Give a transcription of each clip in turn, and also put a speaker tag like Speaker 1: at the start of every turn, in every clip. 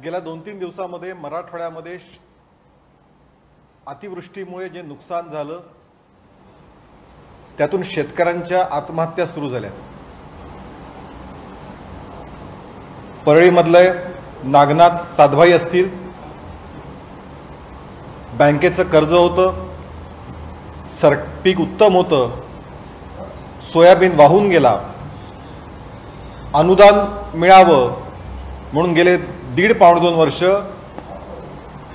Speaker 1: गेल्या 2-3 दिवसांमध्ये मराठवाड्यामध्ये अतिवृष्टीमुळे जे नुकसान झालं त्यातून शेतकऱ्यांच्या आत्महत्या सुरू झाल्या। परळीमधले नागनाथ साधभाई असतील, बँकेचं कर्ज होतं, पीक उत्तम होतं, सोयाबीन वाहून गेला, अनुदान मिळावं म्हणून गेले 1.5-2 वर्ष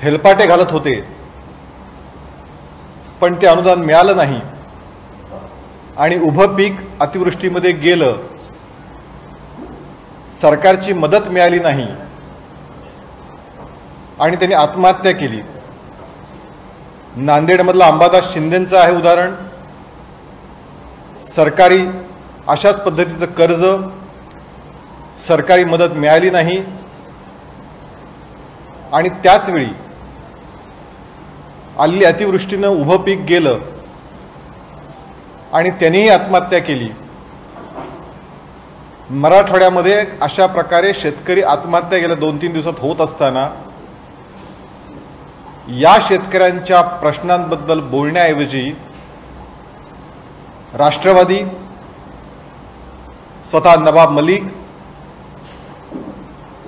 Speaker 1: हेलपाटे घालत होते, पण ते अनुदान मिळालं नाही आणि उभं पीक अतिवृष्टीमध्ये गेलं, सरकारची मदत मिळाली नाही आणि त्यांनी आत्महत्या केली। नांदेडमधला अंबादास शिंदेंचं आहे उदाहरण। सरकारी अशाच पद्धतीचं कर्ज, सरकारी मदत मिळाली नाही आणि त्याच वेळी आलेली अतिवृष्टीनं उभं पीक गेलं आणि त्यांनीही आत्महत्या केली। मराठवाड्यामध्ये अशा प्रकारे शेतकरी आत्महत्या गेल्या 2-3 दिवसात होत असताना या शेतकऱ्यांच्या प्रश्नांबद्दल बोलण्याऐवजी राष्ट्रवादी, स्वतः नवाब मलिक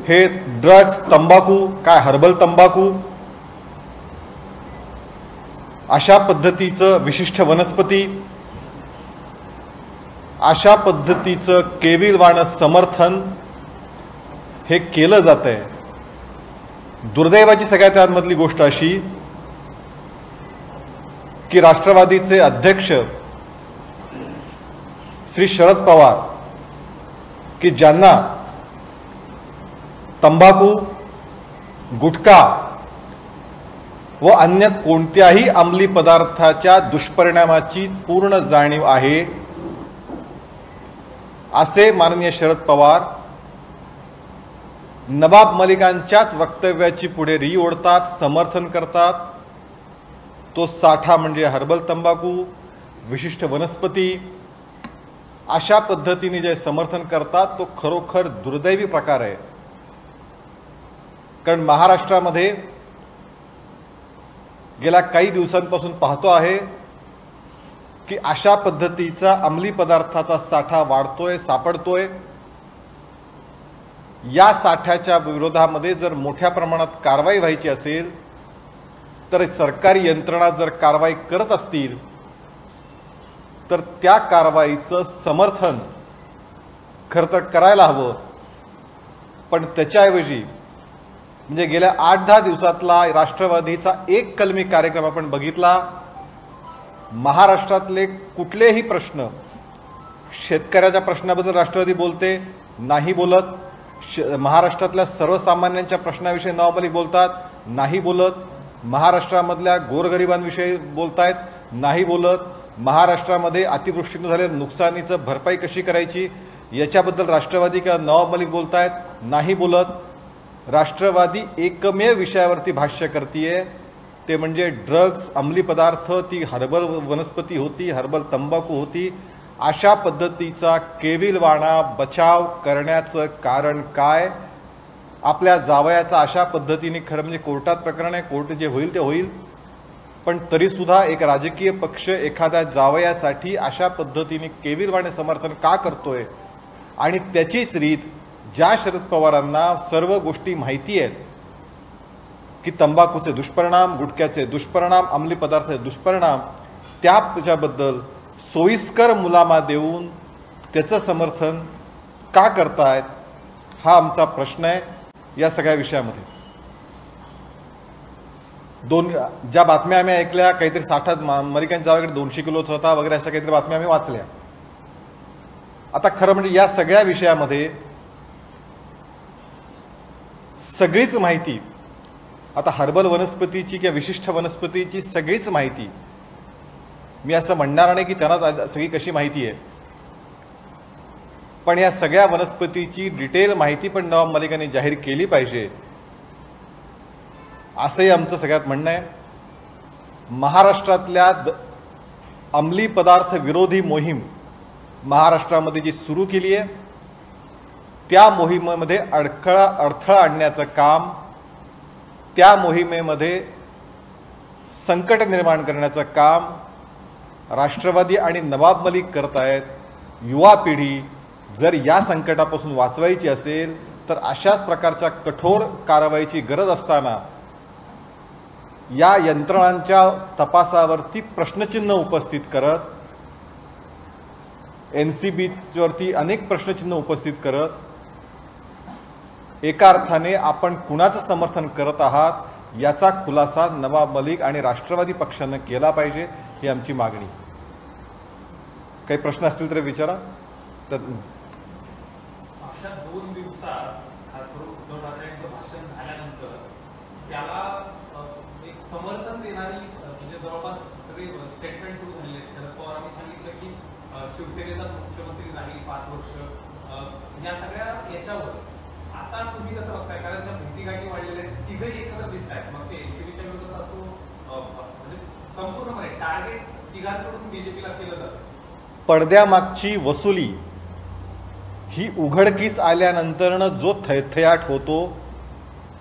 Speaker 1: हे ड्रग्ज, तंबाखू, काय हर्बल तंबाखू अशा पद्धतीचं विशिष्ट वनस्पती, अशा पद्धतीचं केविलवाणं समर्थन हे केलं जातंय। दुर्दैवाची सगळ्यात त्यामधली गोष्ट अशी की राष्ट्रवादीचे अध्यक्ष श्री शरद पवार की ज्यांना तंबाखू, गुटखा व अन्य कोणत्याही अंमली पदार्थाच्या दुष्परिणामाची पूर्ण जाणीव आहे, असे माननीय शरद पवार नवाब मलिकांच्याच वक्तव्याची पुढे री ओढतात, समर्थन करतात। तो साठा म्हणजे हर्बल तंबाखू, विशिष्ट वनस्पती अशा पद्धतीने जे समर्थन करतात तो खरोखर दुर्दैवी प्रकार आहे। कारण महाराष्ट्रामध्ये गेल्या काही दिवसांपासून पाहतो आहे की अशा पद्धतीचा अंमली पदार्थाचा साठा वाढतोय, सापडतोय। या साठ्याच्या विरोधामध्ये जर मोठ्या प्रमाणात कारवाई व्हायची असेल तर सरकारी यंत्रणा जर कारवाई करत असतील तर त्या कारवाईचं समर्थन खरं तर करायला हवं, पण त्याच्याऐवजी म्हणजे गेल्या 8-10 दिवसातला राष्ट्रवादीचा एक कलमी कार्यक्रम आपण बघितला। महाराष्ट्रातले कुठलेही प्रश्न, शेतकऱ्याच्या प्रश्नाबद्दल राष्ट्रवादी बोलते नाही बोलत, महाराष्ट्रातल्या सर्वसामान्यांच्या प्रश्नाविषयी नवाब मलिक बोलतात नाही बोलत, महाराष्ट्रामधल्या गोरगरिबांविषयी बोलतायत नाही बोलत, महाराष्ट्रामध्ये अतिवृष्टीने झालेल्या नुकसानीचं भरपाई कशी करायची याच्याबद्दल राष्ट्रवादी किंवा नवाब मलिक बोलतायत नाही बोलत। राष्ट्रवादी एकमेव विषयावरती भाष्य करतीये, ते म्हणजे ड्रग्ज, अंमली पदार्थ, ती हर्बल वनस्पती होती, हर्बल तंबाखू होती, अशा पद्धतीचा केविलवाणा बचाव करण्याचं कारण काय? आपल्या जावयाचा अशा पद्धतीने खरं म्हणजे कोर्टात प्रकरण आहे, कोर्ट जे होईल ते होईल, पण तरीसुद्धा एक राजकीय पक्ष एखाद्या जावयासाठी अशा पद्धतीने केविलवाणे समर्थन का करतोय? आणि त्याचीच रीत ज्या शरद पवारांना सर्व गोष्टी माहिती आहेत की तंबाखूचे दुष्परिणाम, गुटख्याचे दुष्परिणाम, अंमली पदार्थाचे दुष्परिणाम, त्याच्याबद्दल सोयीस्कर मुलामा देऊन त्याचं समर्थन का करतायत हा आमचा प्रश्न आहे। या सगळ्या विषयामध्ये ज्या बातम्या आम्ही ऐकल्या, काहीतरी साठा मलिकांच्या जावयाकडे 200 किलोचा होता वगैरे अशा काहीतरी बातम्या आम्ही वाचल्या। आता खरं म्हणजे या सगळ्या विषयामध्ये सगळीच माहिती, आता हर्बल वनस्पतीची किंवा विशिष्ट वनस्पतीची सगळीच माहिती, मी असं म्हणणार नाही की त्यांना सगळी कशी माहिती आहे, पण या सगळ्या वनस्पतीची डिटेल माहिती पण नवाब मलिकांनी जाहीर केली पाहिजे, असंही आमचं सगळ्यात म्हणणं आहे। महाराष्ट्रातल्या अंमली पदार्थ विरोधी मोहीम महाराष्ट्रामध्ये जी सुरू केली आहे त्या मोहिमेमध्ये अडथळा आणण्याचं काम त्या मोहिमेमध्ये संकट निर्माण करण्याचं काम राष्ट्रवादी आणि नवाब मलिक करत आहेत. युवा पिढी जर या संकटापासून वाचवायची असेल तर अशाच प्रकारच्या कठोर कारवाईची गरज असताना या यंत्रणांच्या तपासावरती प्रश्नचिन्ह उपस्थित करत, NCBवरती अनेक प्रश्नचिन्ह उपस्थित करत, एका अर्थाने आपण कुणाचं समर्थन करत आहात याचा खुलासा नवाब मलिक आणि राष्ट्रवादी पक्षानं केला पाहिजे, ही आमची मागणी. काही प्रश्न असतील तर विचारा. तर
Speaker 2: मागच्या 2 दिवसात खासकरून उद्धव ठाकरेंचं भाषण झाल्यानंतर त्याला एक समर्थन देणारी म्हणजे जवळपास सगळे स्टेटमेंट सुरू झालेले. शरद पवारांनी सांगितलं की शिवसेनेचाच मुख्यमंत्री राहील 5 वर्ष. या सगळ्या याच्यावर आता तुम्ही कसं बघताय? कारण त्या भीतीगाठी वाढलेल्या आहेत, तिघही एकत्र दिसत आहेत. मग ते NCBच्या विरोधात असो, म्हणजे संपूर्णपणे टार्गेट तिघांकडून बीजेपीला केलं जातं.
Speaker 1: पडद्यामागची वसुली ही उघडकीस आल्यानंतरनं जो थैथयाट होतो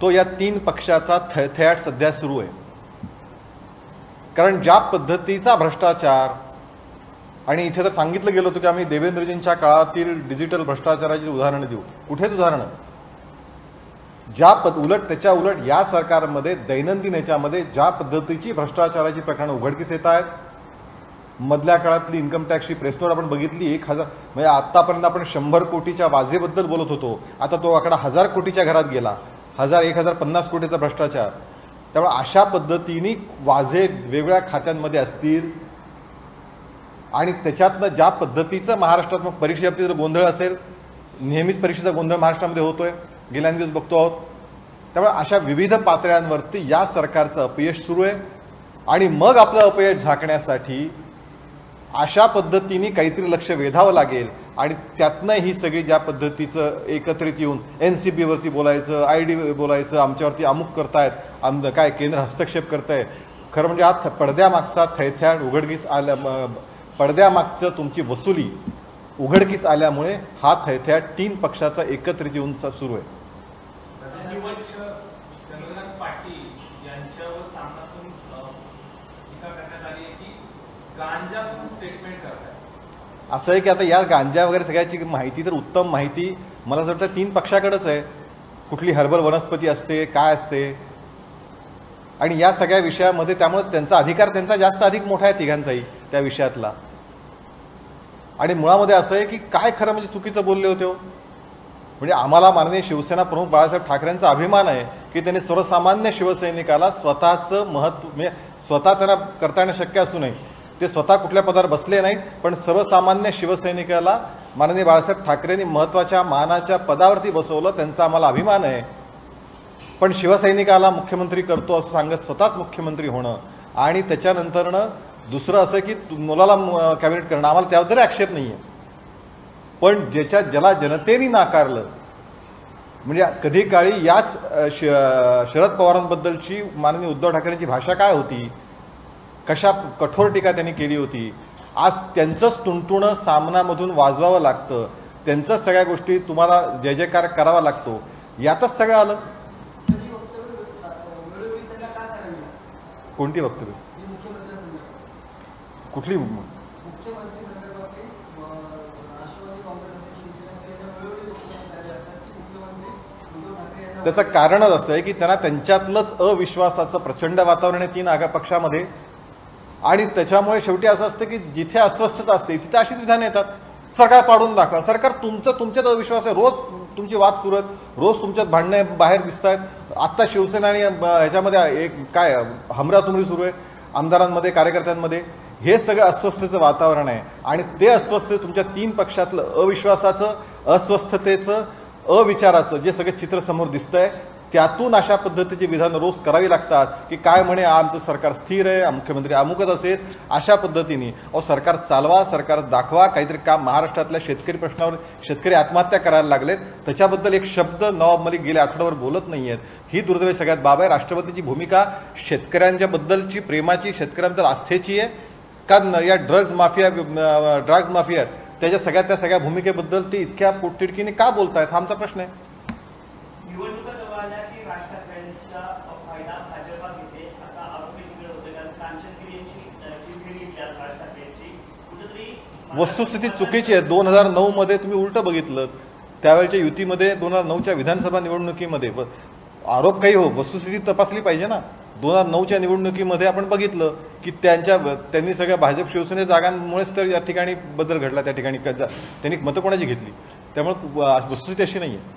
Speaker 1: तो या 3 पक्षाचा थैथयाट सध्या सुरू आहे. कारण ज्या पद्धतीचा भ्रष्टाचार, आणि इथे तर सांगितलं गेलं होतं की आम्ही देवेंद्रजींच्या काळातील डिजिटल भ्रष्टाचाराची उदाहरणं देऊ. कुठेच उदाहरणं? उलट त्याच्या उलट या सरकारमध्ये दैनंदिन याच्यामध्ये ज्या पद्धतीची भ्रष्टाचाराची प्रकरणं उघडकीस येत आहेत. मधल्या काळातली इन्कम टॅक्सची प्रेसनोट आपण बघितली. 1000 म्हणजे आत्तापर्यंत आपण 100 कोटीच्या वाजेबद्दल बोलत होतो, आता तो आकडा 1000 कोटीच्या घरात गेला. 1050 कोटीचा भ्रष्टाचार. त्यामुळे अशा पद्धतीने वाजे वेगवेगळ्या खात्यांमध्ये असतील आणि त्याच्यातनं ज्या पद्धतीचं महाराष्ट्रात मग परीक्षेबाबतीत गोंधळ असेल, नेहमीच परीक्षेचा गोंधळ महाराष्ट्रामध्ये होतोय, गेल्या दिवस बघतो आहोत. त्यामुळे अशा विविध पातळ्यांवरती या सरकारचं अपयश सुरू आहे. आणि मग आपलं अपयश झाकण्यासाठी अशा पद्धतीने काहीतरी लक्ष वेधावं लागेल. आणि त्यातनं ही सगळी ज्या पद्धतीचं एकत्रित येऊन NCBवरती बोलायचं, ID बोलायचं, आमच्यावरती अमुक करतायत, काय केंद्र हस्तक्षेप करताय. खरं म्हणजे हा पडद्यामागचा थैथयाट उघडकीस आल्या, पडद्यामागचं तुमची वसुली उघडकीस आल्यामुळे हा थैथयाट 3 पक्षाचा एकत्रित येऊन सुरू आहे. असं आहे की आता या गांजा वगैरे सगळ्याची माहिती तर उत्तम माहिती मला असं वाटतं 3 पक्षाकडेच आहे. कुठली हर्बल वनस्पती असते, काय असते, आणि या सगळ्या विषयामध्ये त्यामुळे त्यांचा अधिकार त्यांचा जास्त अधिक मोठा आहे तिघांचाही त्या विषयातला. आणि मुळामध्ये असं आहे की काय खरं म्हणजे चुकीचं बोलले होते हो. म्हणजे आम्हाला माननीय शिवसेना प्रमुख बाळासाहेब ठाकरेंचा अभिमान आहे की त्यांनी सर्वसामान्य शिवसैनिकाला स्वतःचं महत्त्व, म्हणजे स्वतः त्यांना करता येणं शक्य असू नये, ते स्वतः कुठल्या पदावर बसले नाहीत, पण सर्वसामान्य शिवसैनिकाला माननीय बाळासाहेब ठाकरेंनी महत्त्वाच्या मानाच्या पदावरती बसवलं. त्यांचा आम्हाला अभिमान आहे. पण शिवसैनिकाला मुख्यमंत्री करतो असं सांगत स्वतःच मुख्यमंत्री होणं, आणि त्याच्यानंतरनं दुसरं असं की मुलाला कॅबिनेट करणं, आम्हाला त्याबद्दल आक्षेप नाही आहे. पण ज्याला जनतेने नाकारलं, म्हणजे कधी काळी याच शरद पवारांबद्दलची माननीय उद्धव ठाकरेंची भाषा काय होती, कशा कठोर टीका त्यांनी केली होती. आज त्यांचंच तुणतुणं सामनामधून वाजवावं लागतं, त्यांचंच सगळ्या गोष्टी तुम्हाला जय जयकार करावा लागतो. यातच सगळं आलं. कोणती वक्तव्य? कुठली? त्याचं कारणच असं आहे की त्यांना त्यांच्यातलंच अविश्वासाचं प्रचंड वातावरण आहे 3 आघाडी पक्षामध्ये. आणि त्याच्यामुळे शेवटी असं असतं की जिथे अस्वस्थता असते तिथे अशीच विधानं येतात. सरकार पाडून दाखवा, सरकार तुमच्यात अविश्वास आहे, रोज तुमची वाद सुरू आहेत, रोज तुमच्यात भांडणे बाहेर दिसत आहेत. आत्ता शिवसेना आणि ह्याच्यामध्ये एक काय हमरातुमरी सुरू आहे आमदारांमध्ये, कार्यकर्त्यांमध्ये. हे सगळं अस्वस्थतेचं वातावरण आहे. आणि ते अस्वस्थते तुमच्या 3 पक्षातलं अविश्वासाचं, अस्वस्थतेचं, अविचाराचं जे सगळं चित्र समोर दिसतंय, त्यातून अशा पद्धतीची विधानं रोज करावी लागतात की काय म्हणे आमचं सरकार स्थिर आहे, मुख्यमंत्री अमुकच असेल. अशा पद्धतीने सरकार चालवा, सरकार दाखवा काहीतरी काम. महाराष्ट्रातल्या शेतकरी प्रश्नावर शेतकरी आत्महत्या करायला लागलेत, त्याच्याबद्दल एक शब्द नवाब मलिक गेल्या आठवड्यावर बोलत नाही आहेत. ही दुर्दैवी सगळ्यात बाब आहे. राष्ट्रवादीची भूमिका शेतकऱ्यांच्याबद्दलची, प्रेमाची, शेतकऱ्यांबद्दल आस्थेची आहे का या ड्रग्ज माफिया त्याच्या सगळ्या भूमिकेबद्दल ते इतक्या पोटतिडकीने का बोलतायत, हा आमचा प्रश्न आहे.
Speaker 3: युतीचा फायदा भाजपा घेते असा आरोप केला होता. कारण कांचन गिरेंची जी भेट घेतली आज राज ठाकरेंची कुठेतरी
Speaker 1: वस्तुस्थिती चुकीची आहे. 2009 मध्ये तुम्ही उलटं बघितलं, त्यावेळच्या युतीमध्ये 2009च्या विधानसभा निवडणुकीमध्ये आरोप काही हो, वस्तुस्थिती तपासली पाहिजे ना. 2009च्या निवडणुकीमध्ये आपण बघितलं की त्यांनी सगळ्या भाजप शिवसेने जागांमुळेच तर या ठिकाणी बदल घडला. त्या ठिकाणी त्यांनी मतं कोणाची घेतली, त्यामुळे वस्तुस्थिती अशी नाही आहे.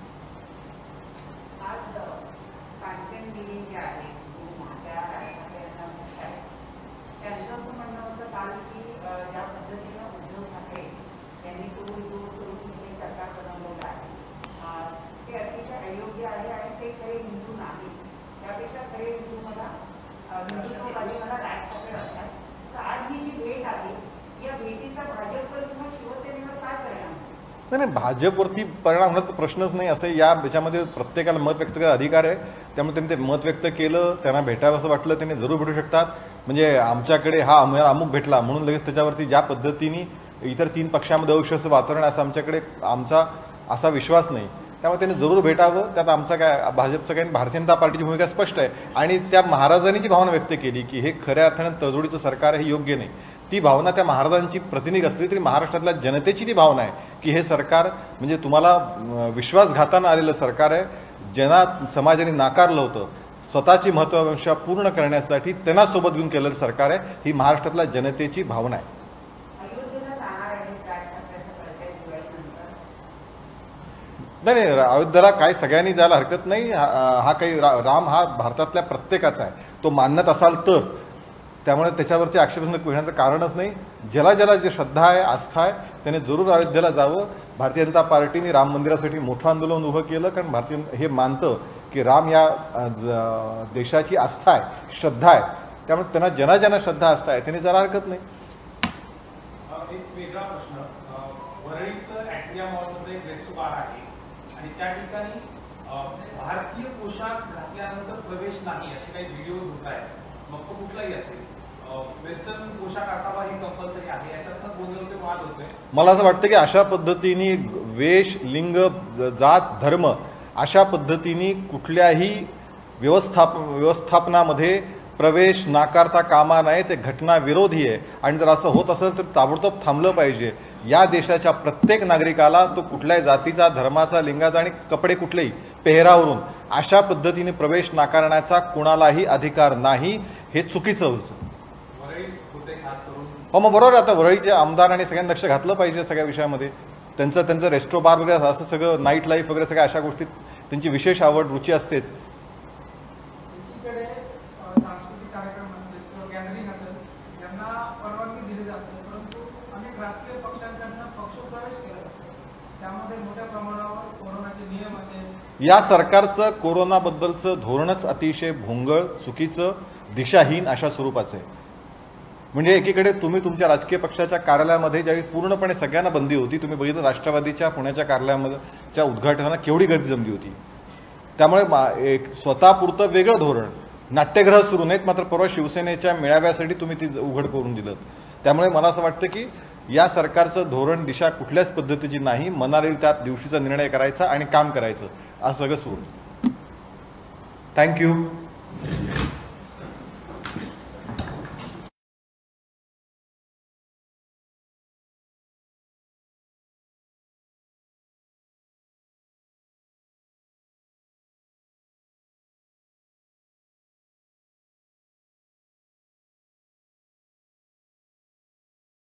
Speaker 1: नाही, भाजपवरती परिणाम होण्याचा प्रश्नच नाही. असं याच्यामध्ये प्रत्येकाला मत व्यक्त करायचा अधिकार आहे. त्यामुळे त्यांनी ते मत व्यक्त केलं, त्यांना भेटावं असं वाटलं त्यांनी जरूर भेटू शकतात. म्हणजे आमच्याकडे हा अमुक भेटला म्हणून लगेच त्याच्यावरती ज्या पद्धतीने इतर 3 पक्षामध्ये अविश्वास वातावरण असं आमचा असा विश्वास नाही. त्यामुळे त्यांनी जरूर भेटावं. त्यात आमचा काय भाजपचं काय, भारतीय जनता पार्टीची भूमिका स्पष्ट आहे. आणि त्या महाराजांनी जी भावना व्यक्त केली की हे खऱ्या अर्थानं तडजोडीचं सरकार हे योग्य नाही, ती भावना त्या महाराजांची प्रतिनिधी असली तरी महाराष्ट्रातल्या जनतेची ती भावना आहे की हे सरकार म्हणजे तुम्हाला विश्वासघातानं आलेलं सरकार आहे. ज्यांना समाजाने नाकारलं होतं, स्वतःची महत्त्वाकांक्षा पूर्ण करण्यासाठी त्यांना सोबत घेऊन केलेलं सरकार आहे, ही महाराष्ट्रातल्या जनतेची भावना आहे. नाही, अयोध्येला काय सगळ्यांनी जायला हरकत नाही. हा काही राम हा भारतातल्या प्रत्येकाचा आहे, तो मानत असाल तर. त्यामुळे त्याच्यावरती आक्षेप घेण्याचं कारणच नाही. ज्याला जे श्रद्धा आहे, आस्था आहे, त्याने जरूर अयोध्येला जावं. भारतीय जनता पार्टीने राम मंदिरासाठी मोठं आंदोलन उभं केलं, कारण भारतीय हे मानतं की राम या देशाची आस्था आहे, श्रद्धा आहे. त्यामुळे त्यांना ज्यांना श्रद्धा आस्था आहे त्याने जायला हरकत नाही.
Speaker 2: एक वेगळा प्रश्न, वरळीत ॲट्रिया मॉलमध्ये एक रेस्टो बार आहे आणि त्या ठिकाणी भारतीय पोशाख घातल्यानंतर प्रवेश नाही असे काही व्हिडिओज होत आहेत. मग तो कुठलाही असेल, वेस्टर्न पोशाख असावा हे कंपल्सरी आहे, याच्यातनं गोंधळ वाद होतोय.
Speaker 1: मला असं वाटतं की अशा पद्धतीने वेश, लिंग, जात, धर्म अशा पद्धतीने कुठल्याही व्यवस्थापनामध्ये प्रवेश नाकारता कामा नये. ते घटनाविरोधी आहे आणि जर असं होत असेल तर ताबडतोब थांबलं पाहिजे. या देशाच्या प्रत्येक नागरिकाला तो कुठल्याही जातीचा, धर्माचा, लिंगाचा आणि कपडे कुठलेही पेहरावरून अशा पद्धतीने प्रवेश नाकारण्याचा कुणालाही अधिकार नाही. हे चुकीचं होतं. हो, मग बरोबर. आता वरळीचे आमदार आणि सगळ्यांनी लक्ष घातलं पाहिजे सगळ्या विषयामध्ये. त्यांचं रेस्टो बार वगैरे असं सगळं, नाईट लाईफ वगैरे सगळ्या अशा गोष्टीत त्यांची विशेष आवड, रुची असतेच.
Speaker 4: सांस्कृतिक कार्यक्रम असतील किंवा गॅदरिंग असेल यांना परवानगी दिली जाते, परंतु अनेक राजकीय पक्षांकडनं पक्षप्रवेश केला जातो. त्यामध्ये मोठ्या प्रमाणावर कोरोनाचे नियम असेल.
Speaker 1: या सरकारचं कोरोनाबद्दलचं धोरणच अतिशय भोंगळ, चुकीचं, दिशाहीन अशा स्वरूपाचं आहे. म्हणजे एकीकडे तुम्ही तुमच्या राजकीय पक्षाच्या कार्यालयामध्ये ज्यावेळी पूर्णपणे सगळ्यांना बंदी होती, तुम्ही बघितलं राष्ट्रवादीच्या पुण्याच्या कार्यालयाच्या उद्घाटनाला केवढी गर्दी जमली होती. त्यामुळे एक स्वतःपुरतं वेगळं धोरण, नाट्यगृह सुरू नाहीत, मात्र परवा शिवसेनेच्या मेळाव्यासाठी तुम्ही ती उघड करून दिलं. त्यामुळे मला असं वाटतं की या सरकारचं धोरण, दिशा कुठल्याच पद्धतीची नाही. मनाला त्या दिवशीचा निर्णय करायचा आणि काम करायचं, असं सगळं सुरू. थँक्यू.